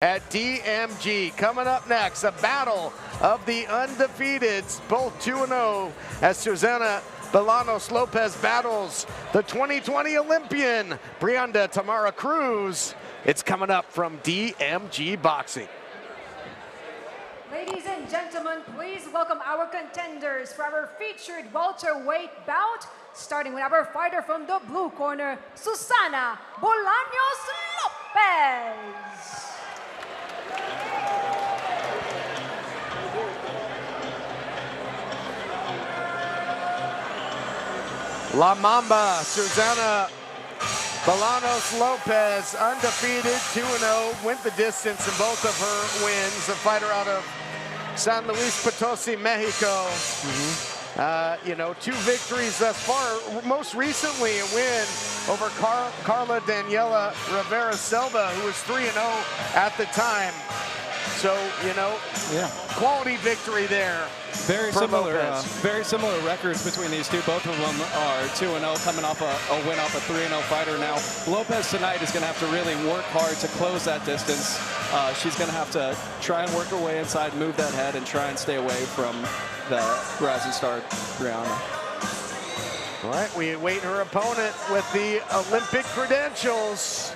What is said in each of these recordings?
at DMG. Coming up next, a battle of the undefeateds, both 2-0, as Susana Bolanos Lopez battles the 2020 Olympian Brianda Tamara Cruz. It's coming up from DMG Boxing. Ladies and gentlemen, please welcome our contenders for our featured welterweight bout, starting with our fighter from the blue corner, Susana Bolanos Lopez. La Mamba, Susana Bolanos Lopez, undefeated, 2-0, went the distance in both of her wins. A fighter out of San Luis Potosi, Mexico. You know, 2 victories thus far. Most recently, a win over Carla Daniela Rivera Silva, who was 3-0 at the time. So, you know, quality victory there. Very similar records between these two. Both of them are 2-0, coming off a win off a 3-0 fighter. Now, Lopez tonight is going to have to really work hard to close that distance. She's going to have to try and work her way inside, move that head, and try and stay away from the rising star, Brianda. All right, we await her opponent with the Olympic credentials.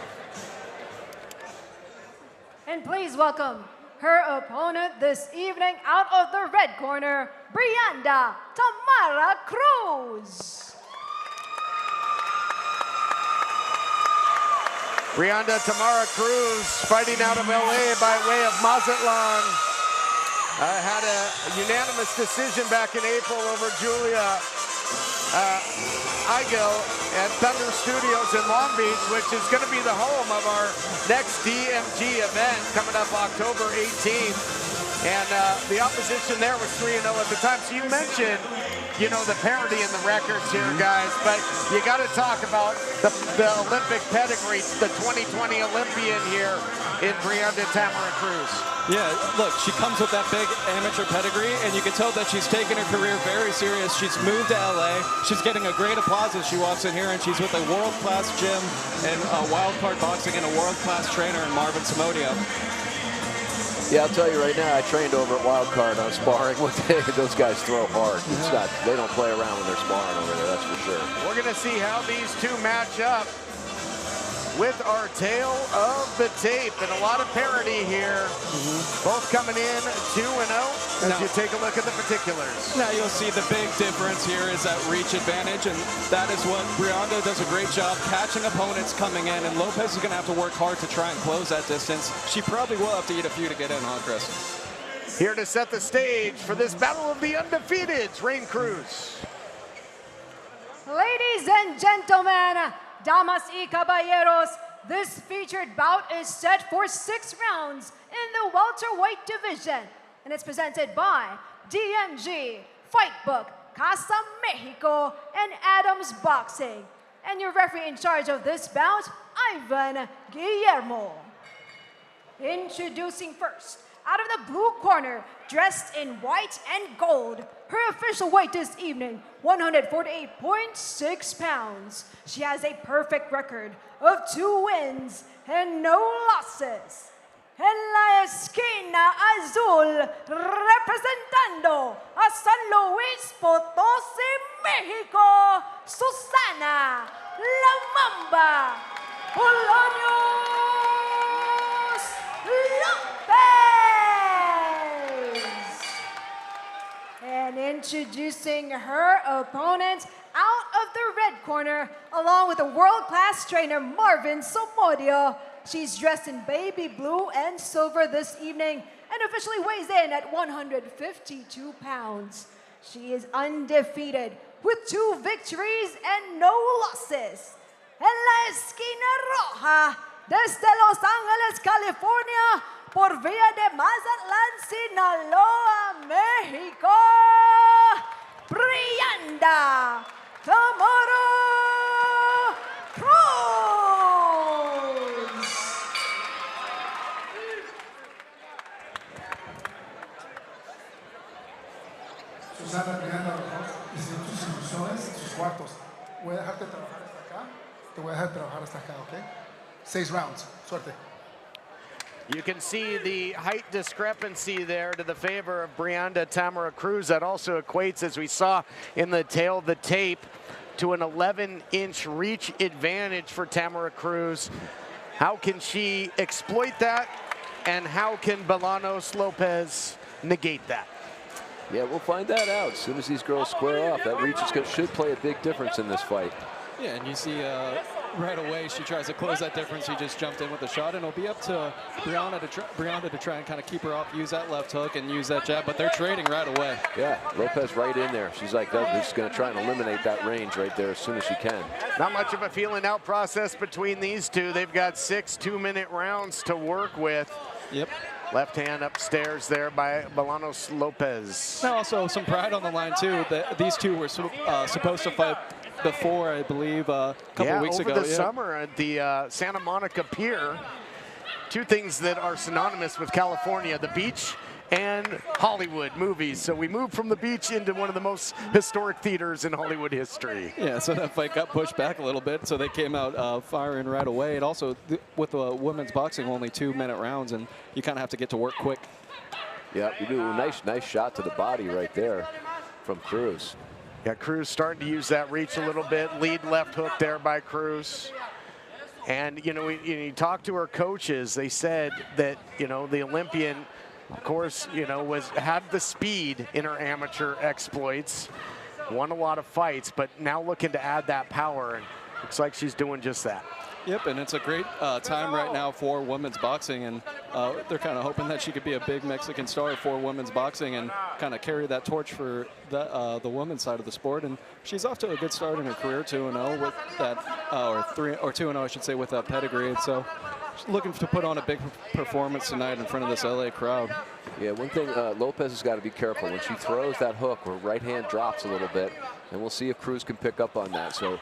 And please welcome her opponent this evening, out of the red corner, Brianda Tamara Cruz. Brianda Tamara Cruz, fighting out of LA by way of Mazatlan. Had a unanimous decision back in April over Julia Eigel at Thunder Studios in Long Beach, which is going to be the home of our next DMG event coming up October 18th. And the opposition there was 3-0 at the time. So you mentioned, you know, the parity in the records here, guys, but you got to talk about the Olympic pedigree, the 2020 Olympian here in Brianda Tamara Cruz. Yeah, look, she comes with that big amateur pedigree, and you can tell that she's taken her career very serious. She's moved to LA. She's getting a great applause as she walks in here, and she's with a world-class gym and Wildcard Boxing and a world-class trainer in Marvin Samodia. Yeah, I'll tell you right now, I trained over at Wildcard on sparring. Those guys throw hard. It's not, they don't play around when they're sparring over there, that's for sure. We're going to see how these two match up with our tale of the tape, and a lot of parity here. Both coming in 2-0 as you take a look at the particulars. Now you'll see the big difference here is that reach advantage, and that is what Brianda does a great job catching opponents coming in, and Lopez is going to have to work hard to try and close that distance. She probably will have to eat a few to get in, huh, Chris? Here to set the stage for this battle of the undefeateds, Rain Cruz. Ladies and gentlemen, damas y caballeros, this featured bout is set for 6 rounds in the welterweight division, and it's presented by DMG, Fightbook, Casa Mexico, and Adams Boxing. And your referee in charge of this bout, Ivan Guillermo. Introducing first, out of the blue corner, dressed in white and gold, her official weight this evening, 148.6 pounds. She has a perfect record of 2 wins and no losses. En la esquina azul, representando a San Luis Potosi, México, Susana La Mamba Bolanos Lopez. And introducing her opponent, out of the red corner, along with a world-class trainer, Marvin Samodia. She's dressed in baby blue and silver this evening and officially weighs in at 152 pounds. She is undefeated with 2 victories and no losses. En la esquina roja, desde Los Ángeles, California, por vía de Mazatlan, Sinaloa, México, Brianda Tamara Cruz. Susana, Brianda, tus instrucciones, sus cuartos. Voy a dejarte trabajar hasta acá. Te voy a dejar trabajar hasta acá, ¿ok? 6 rounds. Suerte. You can see the height discrepancy there to the favor of Brianda Tamara Cruz. That also equates, as we saw in the tail of the tape, to an 11-inch reach advantage for Tamara Cruz. How can she exploit that? And how can Bolanos Lopez negate that? Yeah, we'll find that out as soon as these girls square off. That reach should play a big difference in this fight. Yeah, and you see right away she tries to close that difference. She just jumped in with a shot, and it'll be up to Brianda to try and kind of keep her off, use that left hook and use that jab, but they're trading right away. Yeah, Lopez right in there. She's like, she's going to try and eliminate that range right there as soon as she can. Not much of a feeling out process between these two. They've got 6 2-minute rounds to work with. Yep. Left hand upstairs there by Bolanos Lopez. Now also some pride on the line too. These two were supposed to fight before, I believe, a couple weeks ago. Over the summer at the Santa Monica Pier. Two things that are synonymous with California, the beach and Hollywood movies. So we moved from the beach into one of the most historic theaters in Hollywood history. Yeah, so that fight got pushed back a little bit, so they came out firing right away. And also, with women's boxing, only 2-minute rounds, and you kind of have to get to work quick. Yeah, you do a nice shot to the body right there from Cruz. Yeah, Cruz starting to use that reach a little bit. Lead left hook there by Cruz. And, you know, you talk to her coaches, they said that, you know, the Olympian, of course, you know, had the speed in her amateur exploits, won a lot of fights, but now looking to add that power, and looks like she's doing just that. Yep, and it's a great time right now for women's boxing, and they're kind of hoping that she could be a big Mexican star for women's boxing and kind of carry that torch for the women's side of the sport. And she's off to a good start in her career, 2-0 with that, or 2-0, I should say, with that pedigree. And so she's looking to put on a big performance tonight in front of this LA crowd. Yeah, one thing Lopez has got to be careful when she throws that hook. Her right hand drops a little bit, and we'll see if Cruz can pick up on that. So.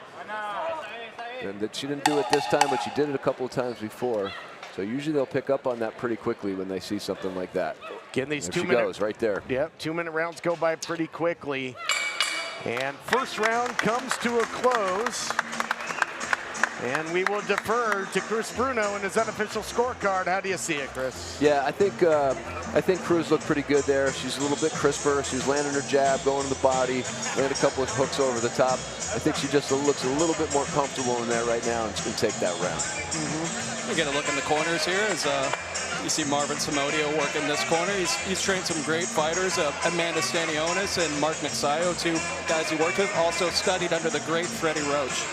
And that she didn't do it this time, but she did it a couple of times before. So usually they'll pick up on that pretty quickly when they see something like that. Again, these there 2 she minute goes right there. Yep, 2-minute rounds go by pretty quickly. And first round comes to a close. And we will defer to Chris Bruno in his unofficial scorecard. How do you see it, Chris? Yeah, I think Cruz looked pretty good there. She's a little bit crisper. She's landing her jab, going to the body, landed a couple of hooks over the top. I think she just looks a little bit more comfortable in there right now and she can take that round. You get a look in the corners here as you see Marvin Samodio working this corner. He's trained some great fighters, Amanda Stanionis and Mark Mixayo, 2 guys he worked with. Also studied under the great Freddie Roach.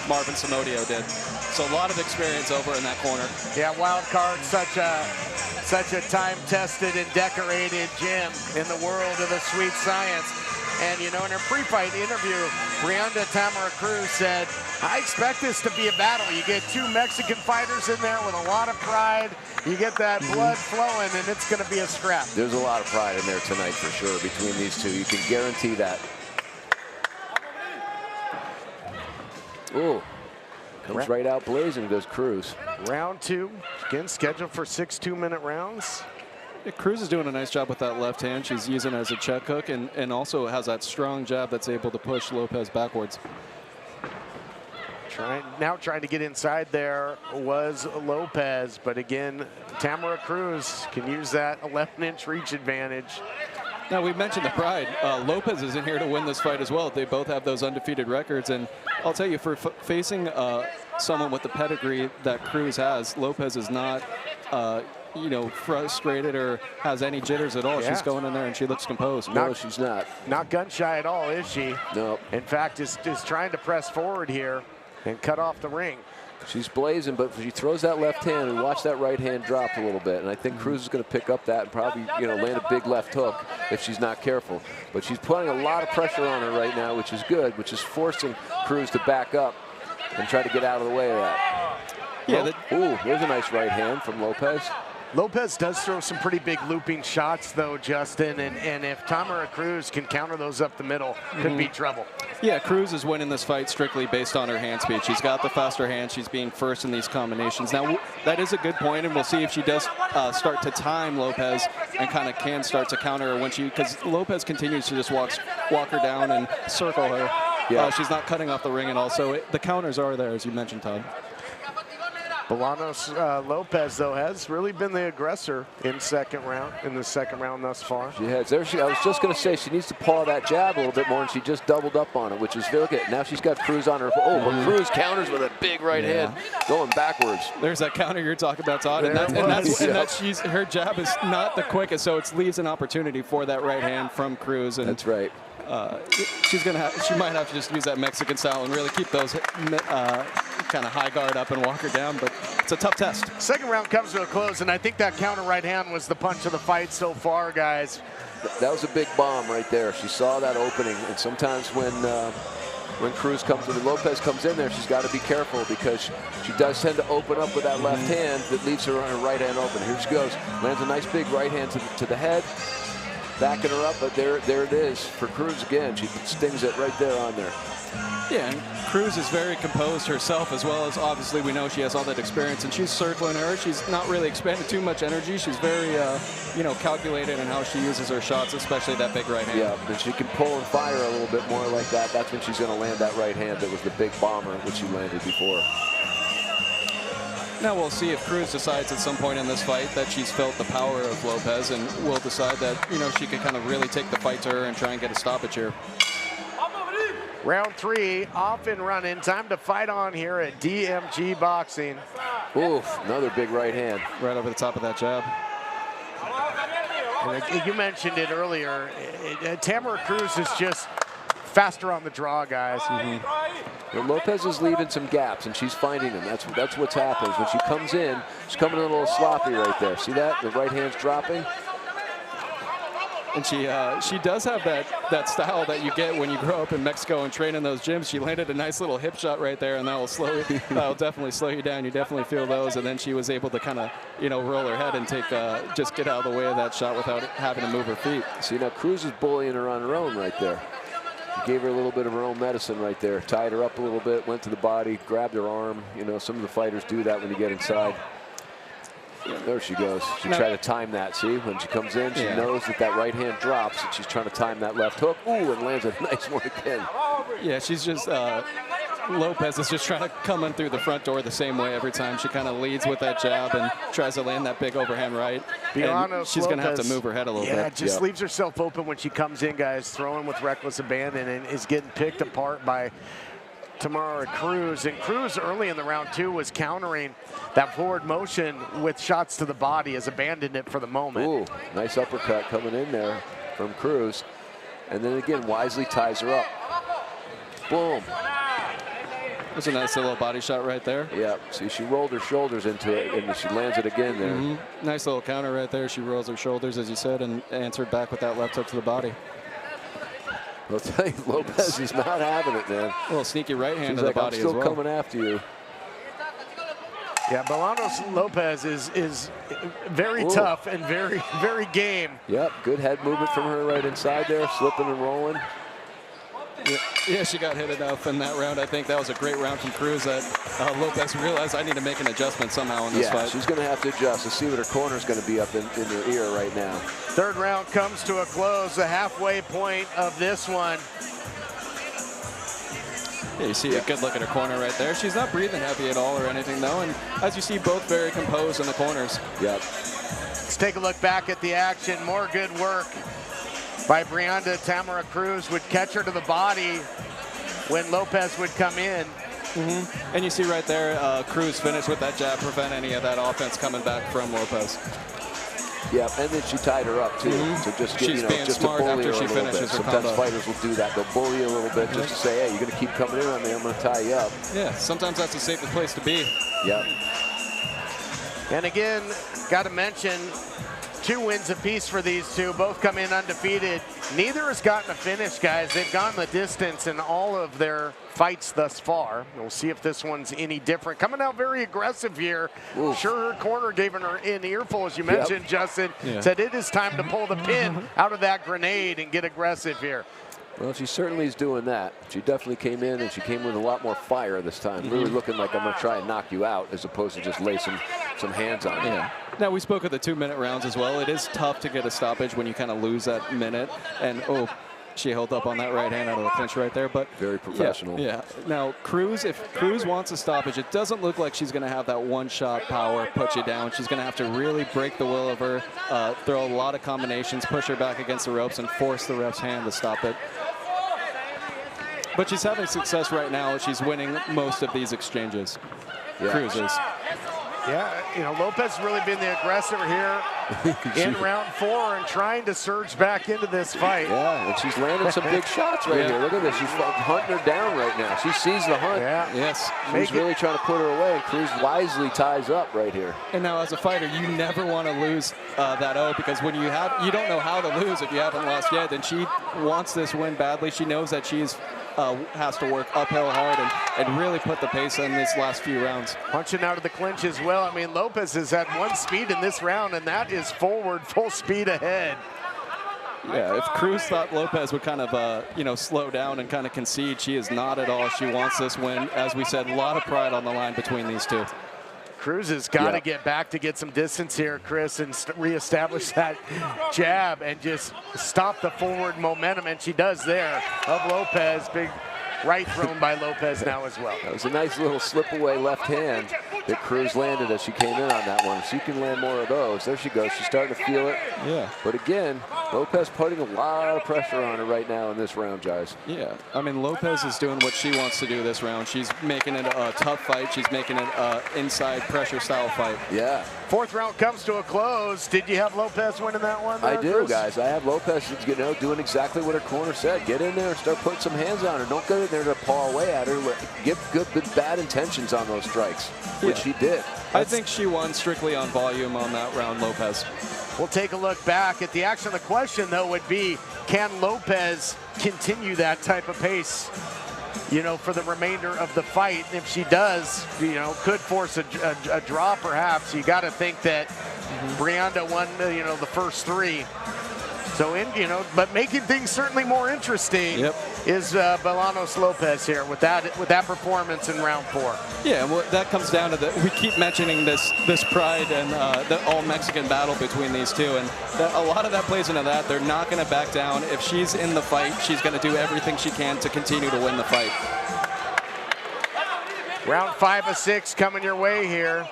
Marvin Samodio did. So a lot of experience over in that corner. Yeah, Wild Card, such a time-tested and decorated gym in the world of the sweet science. And, you know, in her pre-fight interview, Brianda Tamara Cruz said, I expect this to be a battle. You get 2 Mexican fighters in there with a lot of pride. You get that blood flowing, and it's going to be a scrap. There's a lot of pride in there tonight for sure between these two. You can guarantee that. Ooh, comes right out blazing, does Cruz. Round 2, again scheduled for 6 2-minute rounds. Yeah, Cruz is doing a nice job with that left hand. She's using it as a check hook and also has that strong jab that's able to push Lopez backwards. Now trying to get inside there was Lopez, but again, Tamara Cruz can use that 11-inch reach advantage. Now, we mentioned the pride. Lopez is in here to win this fight as well. They both have those undefeated records. And I'll tell you, for facing someone with the pedigree that Cruz has, Lopez is not, you know, frustrated or has any jitters at all. Yeah. She's going in there and she looks composed. No, she's not. Not gun shy at all, is she? No. In fact, is trying to press forward here and cut off the ring. She's blazing, but she throws that left hand and watch that right hand drop a little bit. And I think Cruz is going to pick up that and probably, you know, land a big left hook if she's not careful. But she's putting a lot of pressure on her right now, which is good, which is forcing Cruz to back up and try to get out of the way of that. Yeah. Ooh, there's a nice right hand from Lopez. Lopez does throw some pretty big looping shots, though, Justin, and if Tamara Cruz can counter those up the middle, could be trouble. Yeah, Cruz is winning this fight strictly based on her hand speed. She's got the faster hand. She's being first in these combinations. Now, that is a good point, and we'll see if she does start to time Lopez and kind of can start to counter her when because Lopez continues to just walk her down and circle her. Yeah. She's not cutting off the ring at all, so the counters are there, as you mentioned, Todd. Bolanos Lopez, though, has really been the aggressor in the second round thus far. She has. I was just going to say, she needs to paw that jab a little bit more, and she just doubled up on it, which is very good. Now she's got Cruz on her. Oh, but Cruz counters with a big right hand, going backwards. There's that counter you're talking about, Todd, and her jab is not the quickest, so it leaves an opportunity for that right hand from Cruz. And that's right. She might have to just use that Mexican style and really keep those kind of high guard up and walk her down, but it's a tough test. Second round comes to a close, and I think that counter right hand was the punch of the fight so far, guys. That was a big bomb right there. She saw that opening, and sometimes when Cruz comes in, Lopez comes in there, she's got to be careful because she does tend to open up with that left hand that leaves her on her right hand open. Here she goes, lands a nice big right hand to the head. Backing her up, but there it is for Cruz again. She stings it right there on there. Yeah, and Cruz is very composed herself, as well as obviously we know she has all that experience, and she's circling her. She's not really expending too much energy. She's very, calculated in how she uses her shots, especially that big right hand. Yeah, and she can pull and fire a little bit more like that. That's when she's going to land that right hand that was the big bomber which she landed before. Now we'll see if Cruz decides at some point in this fight that she's felt the power of Lopez, and will decide that, she can kind of really take the fight to her and try and get a stoppage here. Round 3, off and running. Time to fight on here at DMG Boxing. Oof, another big right hand. Right over the top of that jab. And you mentioned it earlier. Tamara Cruz is just faster on the draw, guys. Well, Lopez is leaving some gaps, and she's finding them. That's what's happening. When she comes in, she's coming in a little sloppy right there. See that? The right hand's dropping. And she does have that style that you get when you grow up in Mexico and train in those gyms. She landed a nice little hip shot right there, and that'll definitely slow you down. You definitely feel those. And then she was able to kind of, roll her head and just get out of the way of that shot without having to move her feet. See, now Cruz is bullying her on her own right there. He gave her a little bit of her own medicine right there. Tied her up a little bit, went to the body, grabbed her arm. Some of the fighters do that when you get inside. There she goes. She tried to time that. See, when she comes in, she knows that right hand drops, and she's trying to time that left hook. Ooh, and lands a nice one again. Yeah, she's just Lopez is just trying to come in through the front door the same way every time. She kind of leads with that jab and tries to land that big overhand right. And she's going to have to move her head a little bit. Yeah, just leaves herself open when she comes in, guys, throwing with reckless abandon and is getting picked apart by Tamara Cruz. And Cruz early in the round 2 was countering that forward motion with shots to the body, has abandoned it for the moment. Ooh, nice uppercut coming in there from Cruz. And then again, wisely ties her up. Boom. That's a nice little body shot right there. Yeah, see, she rolled her shoulders into it, and she lands it again there. Nice little counter right there. She rolls her shoulders, as you said, and answered back with that left hook to the body. I'll tell you, Lopez is not having it, man. A little sneaky right hand to the body as well. I'm still coming after you. Yeah, Bolanos Lopez is very tough and very, very game. Yep, good head movement from her right inside there, slipping and rolling. Yeah, she got hit enough in that round. I think that was a great round from Cruz that Lopez realized I need to make an adjustment somehow in this fight. She's going to have to adjust. Let's see what her corner's going to be up in her ear right now. Third round comes to a close, the halfway point of this one. Yeah, you see a good look at her corner right there. She's not breathing heavy at all or anything, though. And as you see, both very composed in the corners. Yep. Let's take a look back at the action. More good work by Brianda Tamara. Cruz would catch her to the body when Lopez would come in. And you see right there, Cruz finished with that jab, prevent any of that offense coming back from Lopez. Yeah, and then she tied her up too. So just get, just to bully her a little bit. Sometimes fighters will do that. They'll bully you a little bit just to say, hey, you're going to keep coming in on me. I'm going to tie you up. Yeah, sometimes that's the safest place to be. Yep. And again, got to mention, 2 wins apiece for these two. Both come in undefeated. Neither has gotten a finish, guys. They've gone the distance in all of their fights thus far. We'll see if this one's any different. Coming out very aggressive here. Oof. Sure, her corner gave her an earful, as you mentioned, Justin. Said it is time to pull the pin out of that grenade and get aggressive here. Well, she certainly is doing that. She definitely came in, and she came with a lot more fire this time. Really looking like I'm going to try and knock you out, as opposed to just lay some hands on you. Now, we spoke of the 2-minute rounds as well. It is tough to get a stoppage when you kind of lose that minute. And, she held up on that right hand out of the clinch right there. But very professional. Yeah. Now, Cruz, if Cruz wants a stoppage, it doesn't look like she's going to have that one-shot power, put you down. She's going to have to really break the will of her, throw a lot of combinations, push her back against the ropes, and force the ref's hand to stop it. But she's having success right now. She's winning most of these exchanges. Yeah. Cruz is. Yeah, you know, Lopez really been the aggressor here in round 4 and trying to surge back into this fight. Yeah, and she's landing some big shots right here. Look at this. She's hunting her down right now. She sees the hunt. Yeah. Yes. She's really trying to put her away, and Cruz wisely ties up right here. And now, as a fighter, you never want to lose that O, because when you don't know how to lose if you haven't lost yet. And she wants this win badly. She knows that she's has to work uphill hard and really put the pace in these last few rounds. Punching out of the clinch as well. I mean, Lopez has had 1 speed in this round, and that is forward, full speed ahead. Yeah, if Cruz thought Lopez would kind of, slow down and kind of concede, she is not at all. She wants this win. As we said, a lot of pride on the line between these two. Cruz has got to get back to get some distance here, Chris, and reestablish that jab and just stop the forward momentum, and she does there of Lopez. Big right thrown by Lopez now as well. That was a nice little slip away left hand that Cruz landed as she came in on that one. She can land more of those. There she goes. She's starting to feel it. Yeah. But again, Lopez putting a lot of pressure on her right now in this round, guys. Yeah. I mean, Lopez is doing what she wants to do this round. She's making it a tough fight. She's making it an inside pressure style fight. Yeah. 4th round comes to a close. Did you have Lopez winning that one? I do, Chris? guys. I have Lopez, doing exactly what her corner said. Get in there and start putting some hands on her. Don't go in there to paw away at her. Give good, bad intentions on those strikes, which she did. I think she won strictly on volume on that round, Lopez. We'll take a look back at the action. The question, though, would be, can Lopez continue that type of pace, for the remainder of the fight? If she does, could force a draw, perhaps. You got to think that Brianda won, the first 3. So, but making things certainly more interesting is Bolanos Lopez here with that performance in round 4. Yeah, well, that comes down to we keep mentioning this pride and the all-Mexican battle between these two, and a lot of that plays into that. They're not going to back down. If she's in the fight, she's going to do everything she can to continue to win the fight. Round 5 of 6 coming your way here.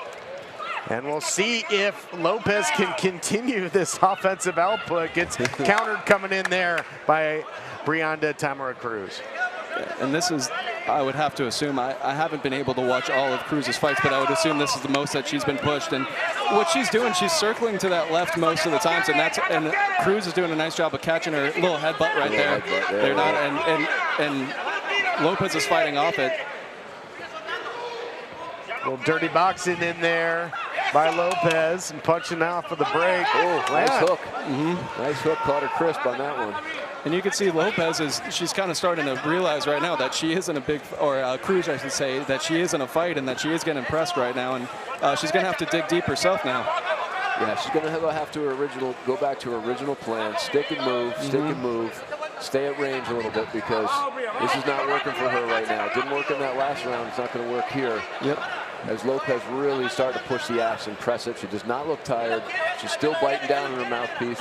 And we'll see if Lopez can continue this offensive output. Gets countered coming in there by Brianda Tamara Cruz. And this is, I would have to assume, I haven't been able to watch all of Cruz's fights, but I would assume this is the most that she's been pushed. And what she's doing, she's circling to that left most of the times, and Cruz is doing a nice job of catching her little headbutt right there. They're not, and Lopez is fighting off it. Little dirty boxing in there by Lopez and punching out for the break. Oh, nice hook. Nice hook, caught her crisp on that one. And you can see Lopez she's kind of starting to realize right now that she isn't a big, or Cruz, I should say, that she is in a fight and that she is getting pressed right now, and she's going to have to dig deep herself now. Yeah, she's going to have to go back to her original plan, stick and move, stay at range a little bit, because this is not working for her right now. It didn't work in that last round. It's not going to work here. Yep. As Lopez really started to push the axe and press it. She does not look tired. She's still biting down on her mouthpiece.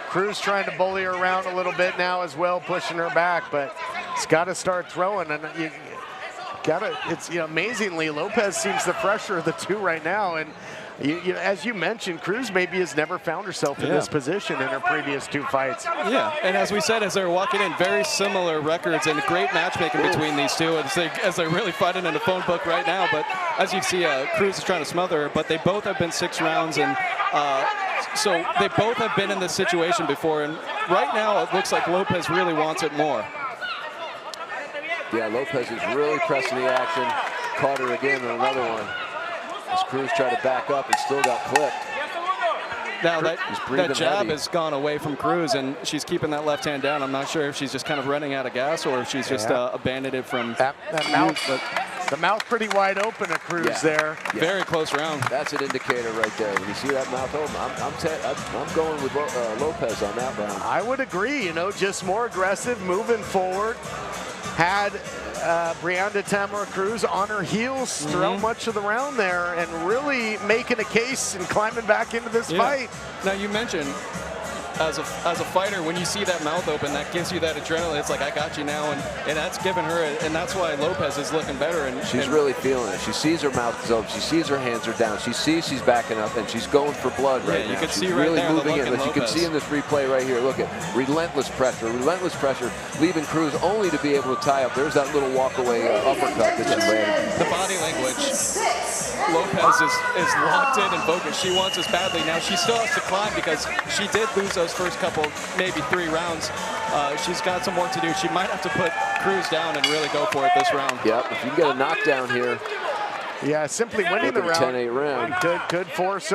Cruz trying to bully her around a little bit now as well, pushing her back, but it's got to start throwing. And it's amazingly, Lopez seems the fresher of the two right now. And as you mentioned, Cruz maybe has never found herself in this position in her previous 2 fights. Yeah, and as we said, as they're walking in, very similar records and great matchmaking between these two as they're really fighting in the phone book right now. But as you see, Cruz is trying to smother her, but they both have been 6 rounds, and so they both have been in this situation before. And right now, it looks like Lopez really wants it more. Yeah, Lopez is really pressing the action. Caught her again on another one. As Cruz tried to back up and still got clipped. Now that jab has gone away from Cruz, and she's keeping that left hand down. I'm not sure if she's just kind of running out of gas or if she's just abandoned it from that mouth. The mouth pretty wide open at Cruz there. Yeah. Very close round. That's an indicator right there. When you see that mouth open, I'm going with Lopez on that round. I would agree. Just more aggressive, moving forward. Had Brianda Tamara Cruz on her heels throughout much of the round there, and really making a case and climbing back into this fight. Now you mentioned as a fighter, when you see that mouth open, that gives you that adrenaline. It's like, I got you now, and that's given her, and that's why Lopez is looking better. And she's really feeling it. She sees her mouth is open. She sees her hands are down. She sees she's backing up, and she's going for blood right now. You can she's see right really there moving in. Lopez. You can see in this replay right here. Look at relentless pressure, leaving Cruz only to be able to tie up. There's that little walk-away uppercut that she landed. The body language. Lopez is locked in and focused. She wants this badly. Now she still has to climb because she did lose those first couple, maybe 3 rounds. She's got some work to do. She might have to put Cruz down and really go for it this round. Yep, if you can get a knockdown here. Yeah, simply winning the round. 10-8 round. Could force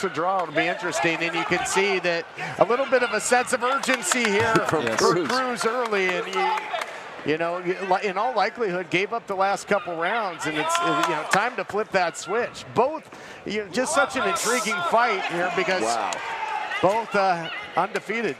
a draw. It'll be interesting, and you can see that a little bit of a sense of urgency here from Cruz early, and you know, in all likelihood, gave up the last couple rounds, and it's time to flip that switch. Both, just such an intriguing fight here because both undefeated.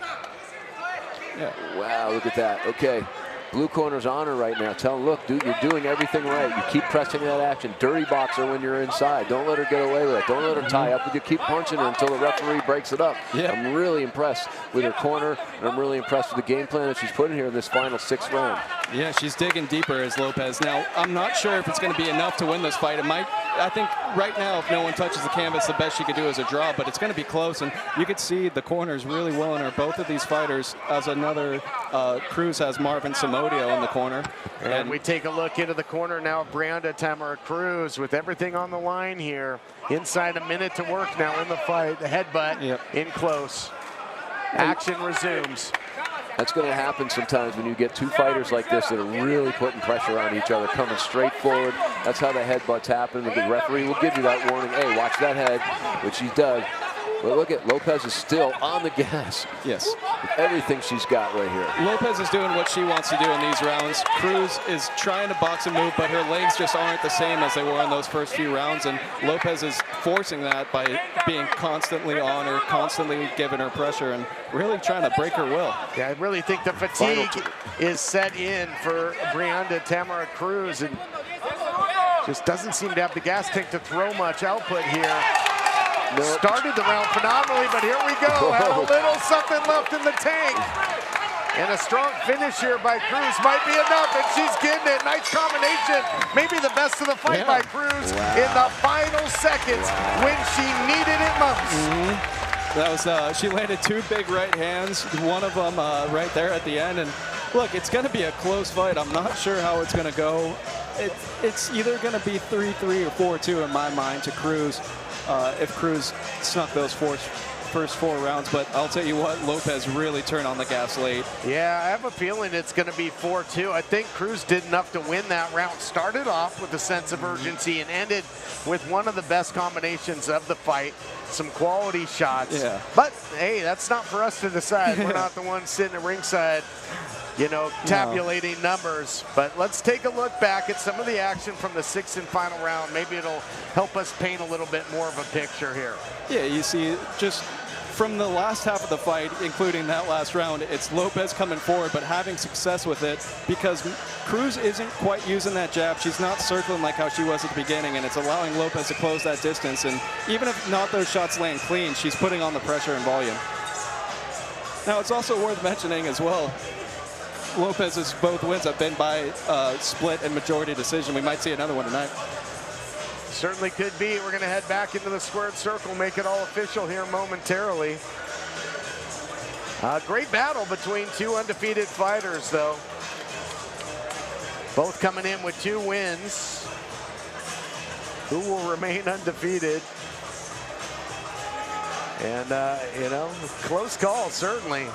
Yeah. Wow, look at that. Okay. Blue corner's on her right now. Tell them, look, dude, you're doing everything right. You keep pressing that action. Dirty boxer when you're inside. Don't let her get away with it. Don't let her tie up. You keep punching her until the referee breaks it up. Yep. I'm really impressed with her corner, and I'm really impressed with the game plan that she's putting here in this final 6th round. Yeah, she's digging deeper as Lopez. Now, I'm not sure if it's going to be enough to win this fight. It might. I think right now, if no one touches the canvas, the best she could do is a draw, but it's going to be close, and you can see the corners really willing her. Both of these fighters, as another Cruz has Marvin Somodio in the corner. And we take a look into the corner now of Brianda Tamara Cruz with everything on the line here. Inside a minute to work now in the fight. The headbutt in close. Action resumes. That's going to happen sometimes when you get 2 fighters like this that are really putting pressure on each other, coming straight forward. That's how the headbutts happen. The referee will give you that warning. Hey, watch that head, which he does. But look at Lopez is still on the gas. Yes. With everything she's got right here. Lopez is doing what she wants to do in these rounds. Cruz is trying to box and move, but her legs just aren't the same as they were in those first few rounds, and Lopez is forcing that by being constantly on her, constantly giving her pressure, and really trying to break her will. Yeah, I really think the fatigue is set in for Brianda Tamara Cruz, and just doesn't seem to have the gas tank to throw much output here. Nope. Started the round phenomenally, but here we go. Had a little something left in the tank. And a strong finish here by Cruz might be enough, and she's getting it. Nice combination. Maybe the best of the fight by Cruz in the final seconds when she needed it most. That was, she landed 2 big right hands, one of them right there at the end. And look, it's going to be a close fight. I'm not sure how it's going to go. It's either going to be 3-3 or 4-2 in my mind to Cruz. If Cruz snuck those first 4 rounds, but I'll tell you what, Lopez really turned on the gas late. Yeah, I have a feeling it's going to be 4-2. I think Cruz did enough to win that round. Started off with a sense of urgency and ended with one of the best combinations of the fight. Some quality shots. Yeah. But, hey, that's not for us to decide. We're not the ones sitting at ringside, tabulating numbers. But let's take a look back at some of the action from the 6th and final round. Maybe it'll help us paint a little bit more of a picture here. Yeah, you see, just from the last half of the fight, including that last round, it's Lopez coming forward, but having success with it because Cruz isn't quite using that jab. She's not circling like how she was at the beginning, and it's allowing Lopez to close that distance. And even if not those shots land clean, she's putting on the pressure and volume. Now, it's also worth mentioning as well, Lopez's both wins have been by split and majority decision. We might see another one tonight. Certainly could be. We're going to head back into the squared circle, make it all official here momentarily. Great battle between 2 undefeated fighters, though. Both coming in with 2 wins. Who will remain undefeated? And, close call, certainly.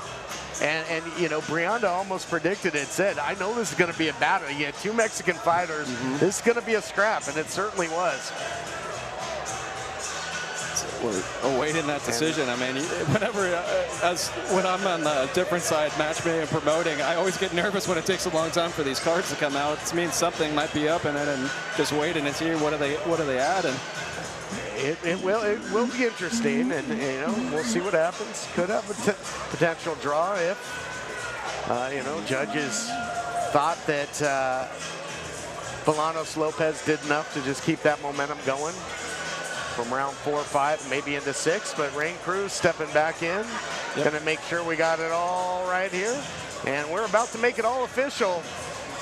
And Brianda almost predicted it, said, I know this is going to be a battle. You had 2 Mexican fighters. This is going to be a scrap, and it certainly was. Awaiting that decision. I mean, when I'm on the different side, matchmaking and promoting, I always get nervous when it takes a long time for these cards to come out. It means something might be up in it, and just waiting to see what do they add. And it will be interesting, and we'll see what happens. Could have a potential draw if judges thought that Bolanos Lopez did enough to just keep that momentum going. from round 4 or 5, maybe into 6, but Rain Cruz stepping back in. Yep. Gonna make sure we got it all right here. And we're about to make it all official.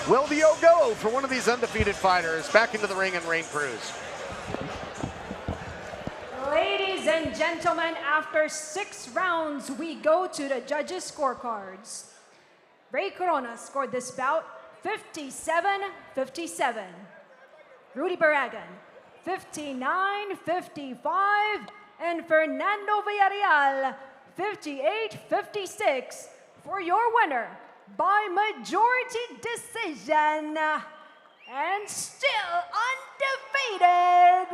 Will the O go for one of these undefeated fighters? Back into the ring and Rain Cruz. Ladies and gentlemen, after 6 rounds, we go to the judges' scorecards. Ray Corona scored this bout 57-57. Rudy Barragan, 59-55. And Fernando Villarreal, 58-56. For your winner, by majority decision, and still undefeated,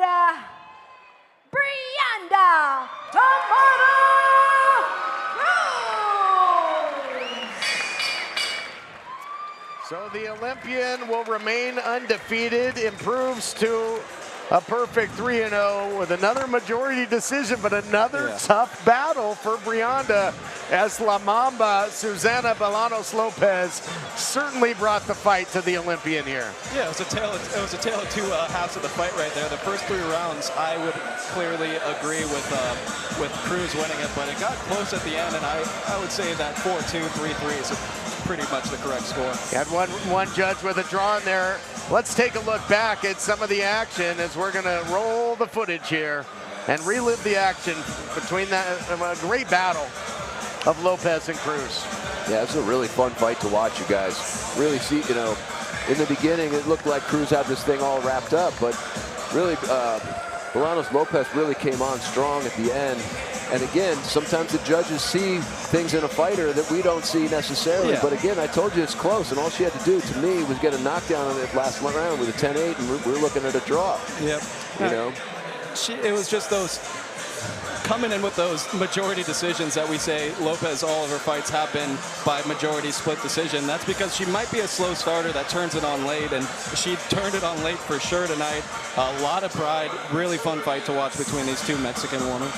Brianda Tamara. So the Olympian will remain undefeated, improves to a perfect 3-0 with another majority decision, but another tough battle for Brianda as La Mamba, Susana Bolanos Lopez, certainly brought the fight to the Olympian here. Yeah, it was a tale of two halves of the fight right there. The first 3 rounds, I would clearly agree with Cruz winning it, but it got close at the end, and I would say that 4-2, 3-3 is pretty much the correct score. Had one judge with a draw in there. Let's take a look back at some of the action as we're gonna roll the footage here and relive the action between that a great battle of Lopez and Cruz. Yeah, it's a really fun fight to watch, you guys. Really see, you know, in the beginning it looked like Cruz had this thing all wrapped up, but really Bolanos Lopez really came on strong at the end. And again, sometimes the judges see things in a fighter that we don't see necessarily. Yeah. But again, I told you it's close, and all she had to do, to me, was get a knockdown on it last round with a 10-8, and we're looking at a draw. Yep. You know? It was just those, coming in with those majority decisions that we say Lopez, all of her fights have been by majority split decision. That's because she might be a slow starter that turns it on late, and she turned it on late for sure tonight. A lot of pride, really fun fight to watch between these two Mexican women.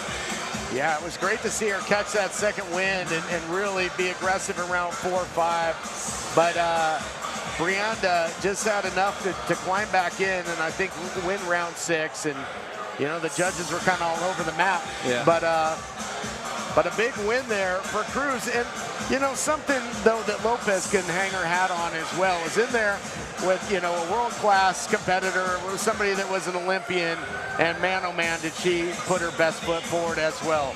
Yeah, it was great to see her catch that second wind and really be aggressive in round 4 or 5. But Brianda just had enough to climb back in and I think win round 6. And, you know, the judges were kind of all over the map. Yeah. But a big win there for Cruz. And, you know, something, though, that Lopez can hang her hat on as well is in there with, you know, a world-class competitor, somebody that was an Olympian, and man, oh man, did she put her best foot forward as well.